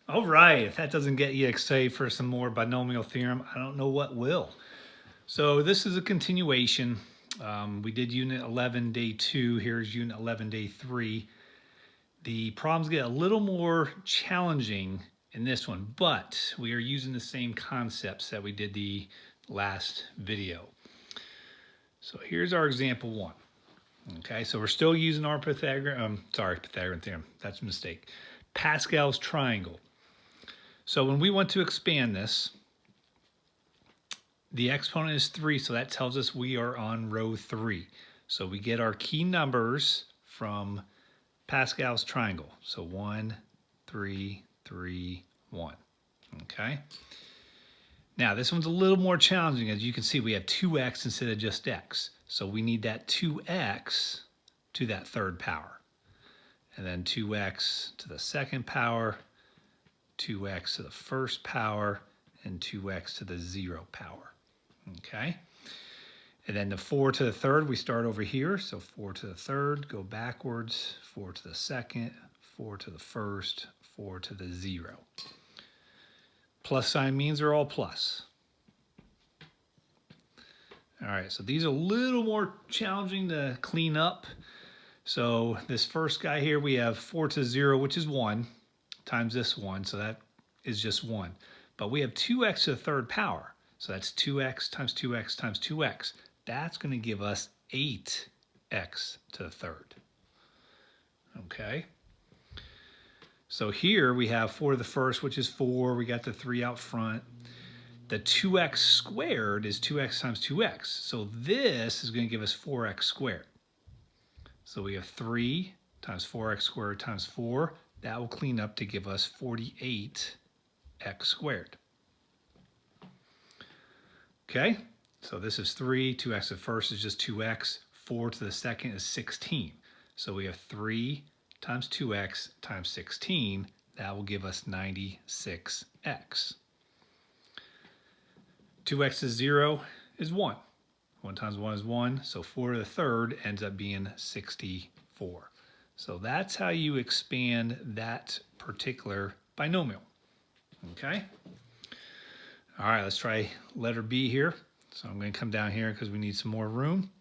All right, if that doesn't get you excited for some more binomial theorem, I don't know what will. So this is a continuation. We did Unit 11, Day 2. Here's Unit 11, Day 3. The problems get a little more challenging in this one, but we are using the same concepts that we did the last video. So here's our example 1. Okay, so we're still using our Pythagorean theorem. That's a mistake. Pascal's triangle. So when we want to expand this, the exponent is 3, so that tells us we are on row 3. So we get our key numbers from Pascal's triangle. So 1, 3, 3, 1. Okay. Now this one's a little more challenging. As you can see, we have 2x instead of just x. So we need that 2x to that third power. And then 2x to the second power, 2x to the first power, and 2x to the 0 power. Okay? And then the 4 to the third, we start over here. So 4 to the third, go backwards, 4 to the second, 4 to the first, 4 to the 0. Plus sign means they're all plus. All right, so these are a little more challenging to clean up. So this first guy here, we have 4 to 0, which is 1, times this 1, so that is just 1. But we have 2x to the third power, so that's 2x times 2x times 2x. That's going to give us 8x to the third. Okay? So here we have 4 to the first, which is 4. We got the 3 out front. The 2x squared is 2x times 2x. So this is going to give us 4x squared. So we have 3 times 4x squared times 4. That will clean up to give us 48x squared. Okay, so this is 3. 2x to the first is just 2x. 4 to the second is 16. So we have 3 times 2x times 16. That will give us 96x. 2x is 0 is 1. 1 times 1 is 1. So 4 to the third ends up being 64. So that's how you expand that particular binomial. Okay? All right, let's try letter B here. So I'm going to come down here because we need some more room.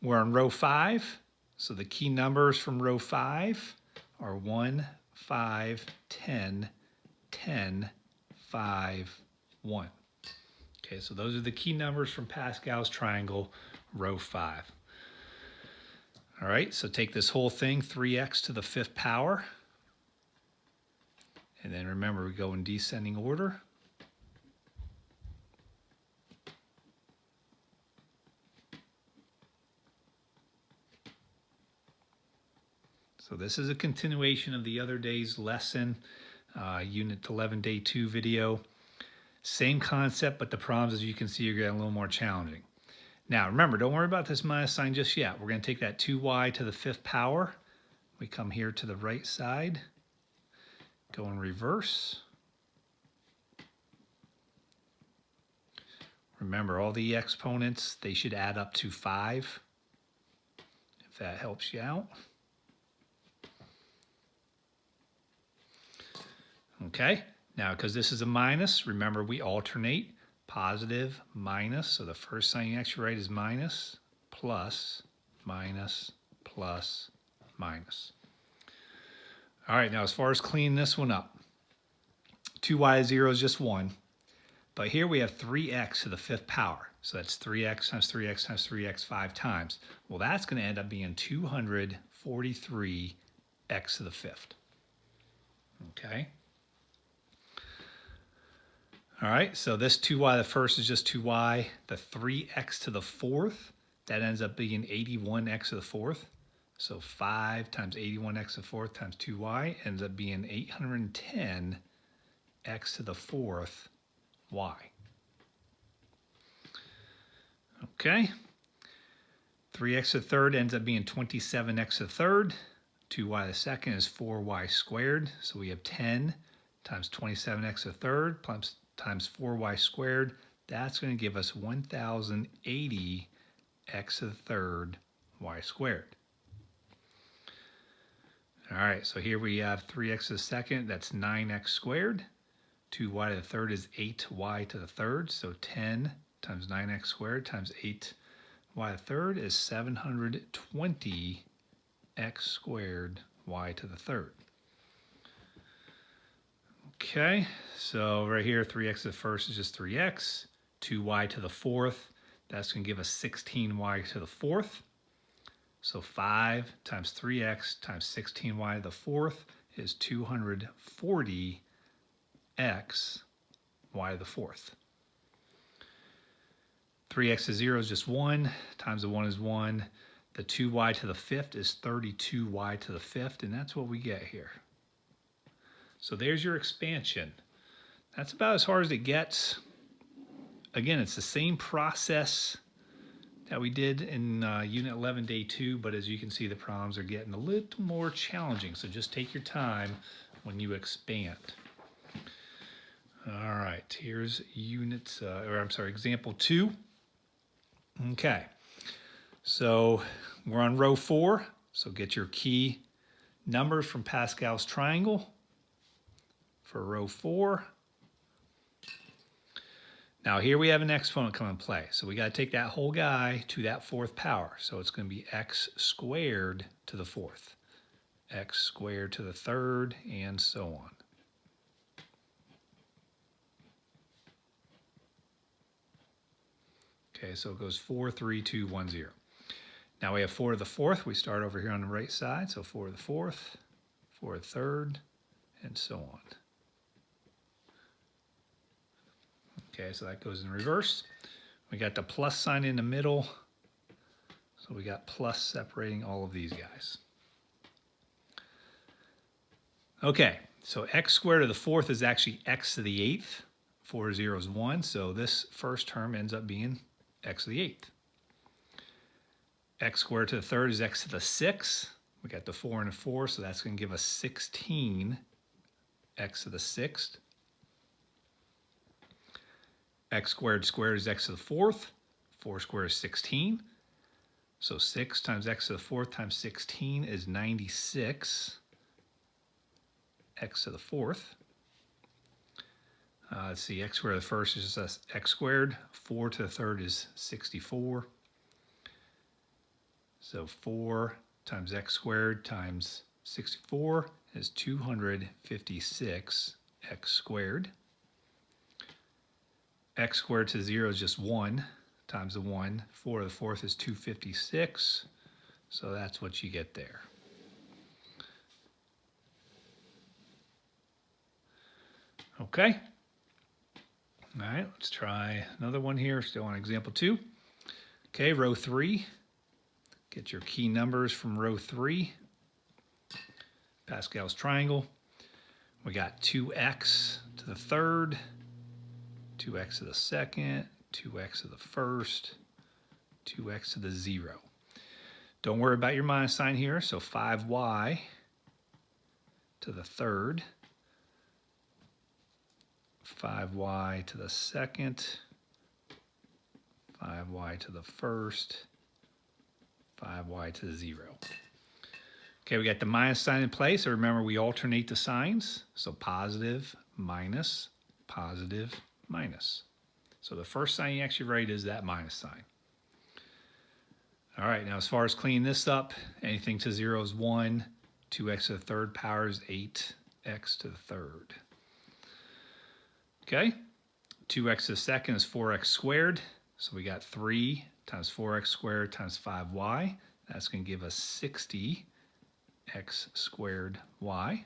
We're on row 5. So the key numbers from row 5 are 1, 5, 10, 10, 5, 1. Okay, so those are the key numbers from Pascal's triangle, row 5. All right, so take this whole thing, 3x to the 5th power. And then remember, we go in descending order. So this is a continuation of the other day's lesson, Unit 11, Day 2 video. Same concept, but the problems, as you can see, are getting a little more challenging. Now, remember, don't worry about this minus sign just yet. We're going to take that 2y to the 5th power. We come here to the right side, go in reverse. Remember, all the exponents, they should add up to 5, if that helps you out. Okay, now because this is a minus, remember we alternate positive, minus. So the first sign you actually write is minus, plus, minus, plus, minus. All right, now as far as cleaning this one up, 2y 0 is just 1. But here we have 3x to the 5th power. So that's 3x times 3x times 3x 5 times. Well, that's going to end up being 243x to the 5th. Okay. All right, so this 2y, the first is just 2y. The 3x to the 4th, that ends up being 81x to the 4th. So 5 times 81x to the 4th times 2y ends up being 810x to the 4th y. Okay. 3x to the third ends up being 27x to the third. 2y to the second is 4y squared. So we have 10 times 27x to the third times 4y squared. That's going to give us 1080 x to the third y squared. All right, so here we have 3x to the second, that's 9x squared. 2y to the third is 8y to the third, so 10 times 9x squared times 8y to the third is 720x squared y to the third. Okay, so right here, 3x to the first is just 3x. 2y to the fourth, that's going to give us 16y to the fourth. So 5 times 3x times 16y to the fourth is 240x y to the fourth. 3x to 0 is just 1, times the 1 is 1. The 2y to the fifth is 32y to the fifth, and that's what we get here. So there's your expansion. That's about as hard as it gets. Again, it's the same process that we did in Unit 11, Day 2, but as you can see, the problems are getting a little more challenging. So just take your time when you expand. All right, here's example 2. Okay, so we're on row 4. So get your key numbers from Pascal's triangle for row 4. Now here we have an exponent come in play. So we got to take that whole guy to that fourth power. So it's going to be x squared to the fourth, x squared to the third, and so on. Okay, so it goes 4, 3, 2, 1, 0. Now we have 4 to the fourth. We start over here on the right side. So 4 to the fourth, 4 to the third, and so on. Okay, so that goes in reverse. We got the plus sign in the middle. So we got plus separating all of these guys. Okay, so x squared to the fourth is actually x to the eighth. 4 to 0 is 1, so this first term ends up being x to the eighth. X squared to the third is x to the sixth. We got the 4 and a 4, so that's going to give us 16 x to the sixth. X squared squared is x to the fourth. 4 squared is 16. So 6 times x to the fourth times 16 is 96 x to the fourth. Let's see, x squared to the first is just x squared. 4 to the third is 64. So 4 times x squared times 64 is 256 x squared. X squared to 0 is just 1 times the 1. 4 to the fourth is 256. So that's what you get there. Okay. All right, let's try another one here. Still on example 2. Okay, row 3. Get your key numbers from row 3. Pascal's triangle. We got 2x to the third, 2x to the second, 2x to the first, 2x to the 0. Don't worry about your minus sign here. So 5y to the third, 5y to the second, 5y to the first, 5y to the 0. Okay, we got the minus sign in place. So remember, we alternate the signs. So positive, minus, positive, minus. So the first sign you actually write is that minus sign. All right, now as far as cleaning this up, anything to 0 is 1. 2x to the third power is 8x to the third. Okay, 2x to the second is 4x squared. So we got 3 times 4x squared times 5y. That's going to give us 60x squared y.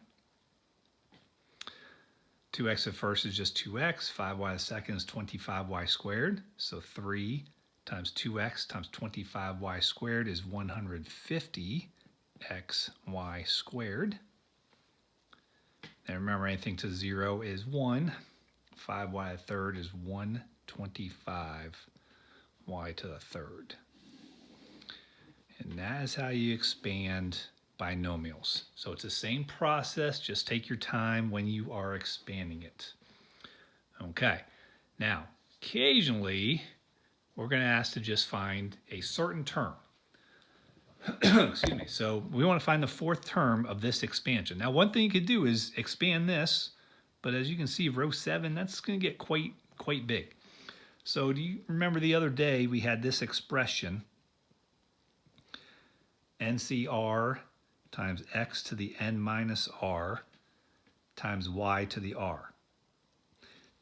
2x at first is just 2x. 5y the second is 25y squared. So 3 times 2x times 25y squared is 150xy squared. And remember, anything to 0 is 1. 5y to the third is 125y to the third. And that is how you expand binomials. So it's the same process, just take your time when you are expanding it. Okay, now occasionally we're going to ask to just find a certain term. Excuse me. So we want to find the fourth term of this expansion. Now, one thing you could do is expand this, but as you can see, row 7, that's going to get quite big. So do you remember the other day we had this expression, NCR times x to the n minus r times y to the r.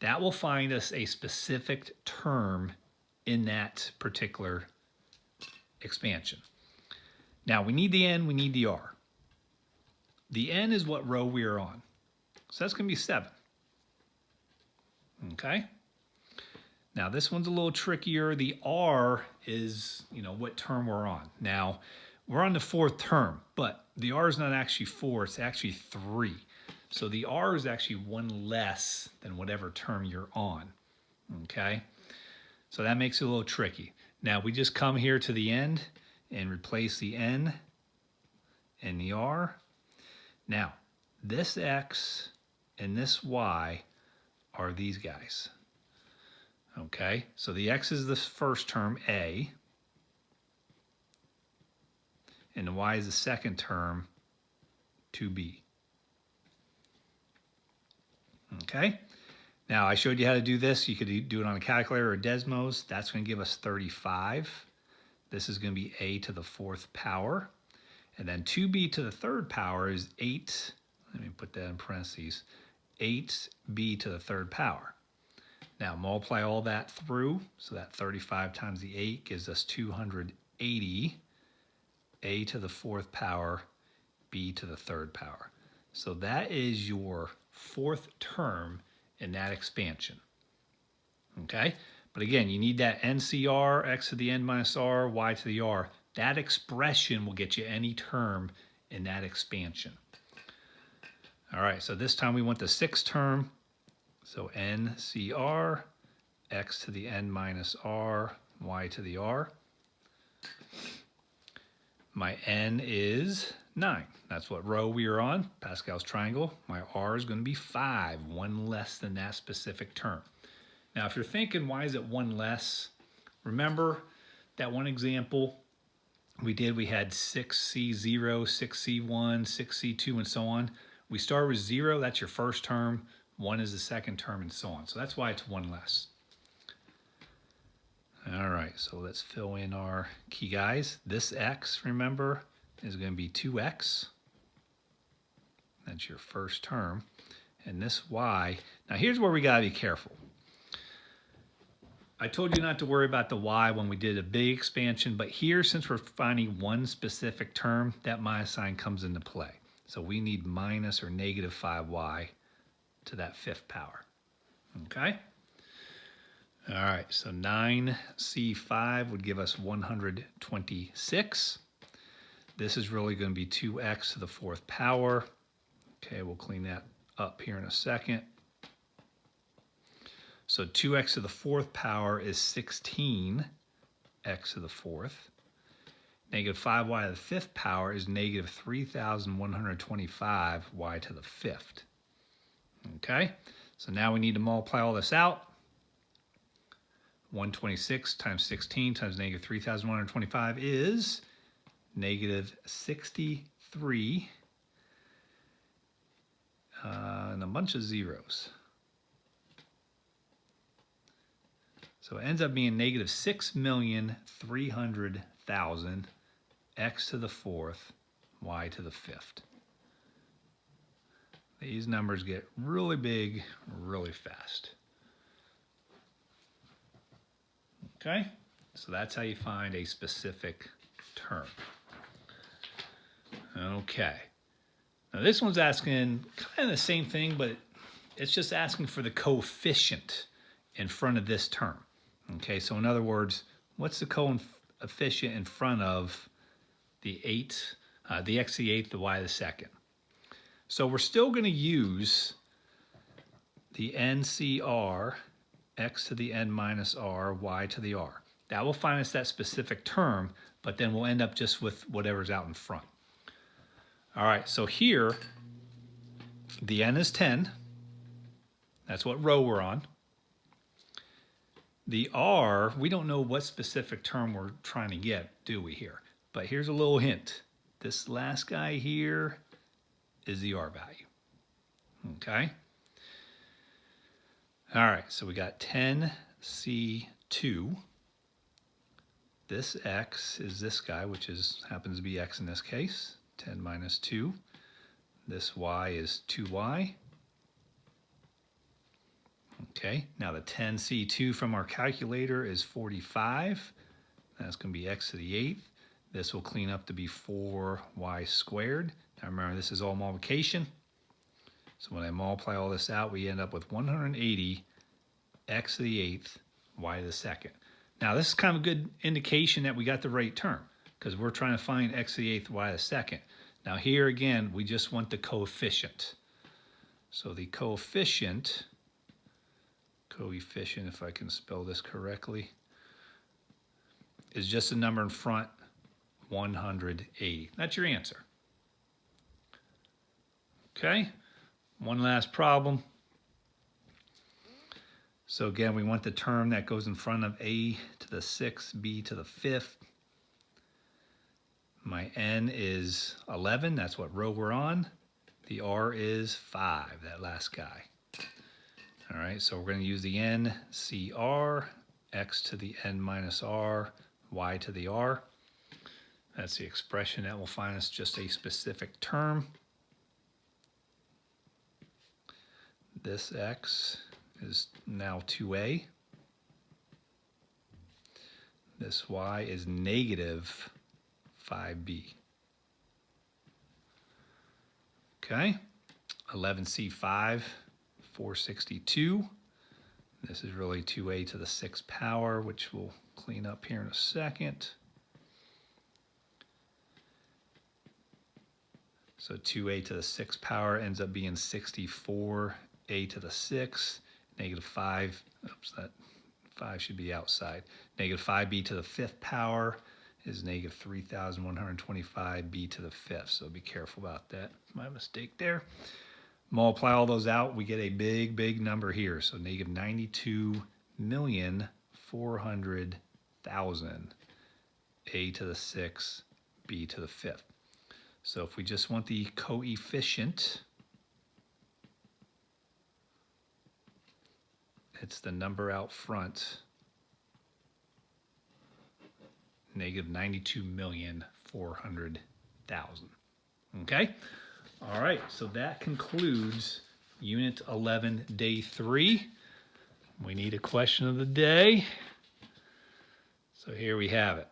That will find us a specific term in that particular expansion. Now we need the n, we need the r. The n is what row we are on. So that's going to be 7. Okay? Now this one's a little trickier. The r is, what term we're on. Now, we're on the 4th term, but the r is not actually 4, it's actually 3. So the r is actually 1 less than whatever term you're on. Okay? So that makes it a little tricky. Now we just come here to the end and replace the n and the r. Now, this x and this y are these guys. Okay, so the x is the first term, a, and the y is the second term, 2b. Okay, now I showed you how to do this. You could do it on a calculator or Desmos. That's going to give us 35. This is going to be a to the 4th power. And then 2b to the 3rd power is 8. Let me put that in parentheses. 8b to the 3rd power. Now multiply all that through. So that 35 times the 8 gives us 280. A to the 4th power, b to the 3rd power. So that is your 4th term in that expansion. Okay? But again, you need that NCR, x to the n minus r, y to the r. That expression will get you any term in that expansion. All right, so this time we want the 6th term. So NCR, x to the n minus r, y to the r. My n is 9. That's what row we are on, Pascal's triangle. My r is going to be 5, 1 less than that specific term. Now, if you're thinking, why is it 1 less? Remember that one example we did, we had 6C0, 6C1, 6C2, and so on. We start with 0, that's your first term. 1 is the second term, and so on. So that's why it's 1 less. All right, so let's fill in our key guys. This x, remember, is going to be 2x. That's your first term. And this y, now here's where we got to be careful. I told you not to worry about the y when we did a big expansion, but here, since we're finding one specific term, that minus sign comes into play. So we need minus or negative 5y to that 5th power. Okay? All right, so 9C5 would give us 126. This is really going to be 2x to the 4th power. Okay, we'll clean that up here in a second. So 2x to the 4th power is 16x to the 4th. Negative 5y to the 5th power is negative 3,125y to the 5th. Okay, so now we need to multiply all this out. 126 times 16 times negative 3,125 is negative 63 and a bunch of zeros. So it ends up being negative 6,300,000 x to the 4th, y to the 5th. These numbers get really big really fast. Okay, so that's how you find a specific term. Okay, now this one's asking kind of the same thing, but it's just asking for the coefficient in front of this term. Okay, so in other words, what's the coefficient in front of the 8, the x to the 8th, the y to the 2nd? So we're still going to use the NCR, x to the n minus r, y to the r. That will find us that specific term, but then we'll end up just with whatever's out in front. All right, so here, the n is 10. That's what row we're on. The r, we don't know what specific term we're trying to get, do we here? But here's a little hint. This last guy here is the R value. Okay? All right, so we got 10C2. This x is this guy, which happens to be x in this case, 10 minus 2. This y is 2y. Okay, now the 10C2 from our calculator is 45. That's going to be x to the 8th. This will clean up to be 4y squared. Now remember, this is all multiplication. So when I multiply all this out, we end up with 180 x to the 8th, y to the 2nd. Now this is kind of a good indication that we got the right term, because we're trying to find x to the 8th, y to the 2nd. Now here again, we just want the coefficient. So the coefficient, if I can spell this correctly, is just a number in front, 180. That's your answer. Okay, one last problem. So again, we want the term that goes in front of a to the 6th, b to the 5th. My n is 11, that's what row we're on. The r is 5, that last guy. All right, so we're going to use the n, cr, x to the n minus r, y to the r. That's the expression that will find us just a specific term. This x is now 2a. This y is negative 5b. Okay, 11c5, 462. This is really 2a to the 6th power, which we'll clean up here in a second. So 2a to the 6th power ends up being 64a to the 6th, negative 5, oops, that 5 should be outside. Negative 5b to the 5th power is negative 3,125b to the 5th, so be careful about that. My mistake there. Multiply all those out, we get a big, big number here. So negative 92,400,000 a to the 6th, b to the 5th. So if we just want the coefficient, it's the number out front, negative 92,400,000. Okay? All right, so that concludes Unit 11, Day 3. We need a question of the day. So here we have it.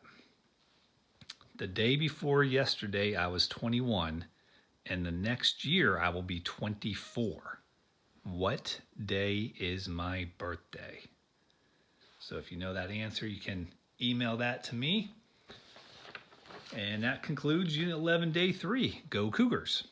The day before yesterday, I was 21, and the next year I will be 24. What day is my birthday? So if you know that answer, you can email that to me. And that concludes Unit 11, Day 3. Go Cougars!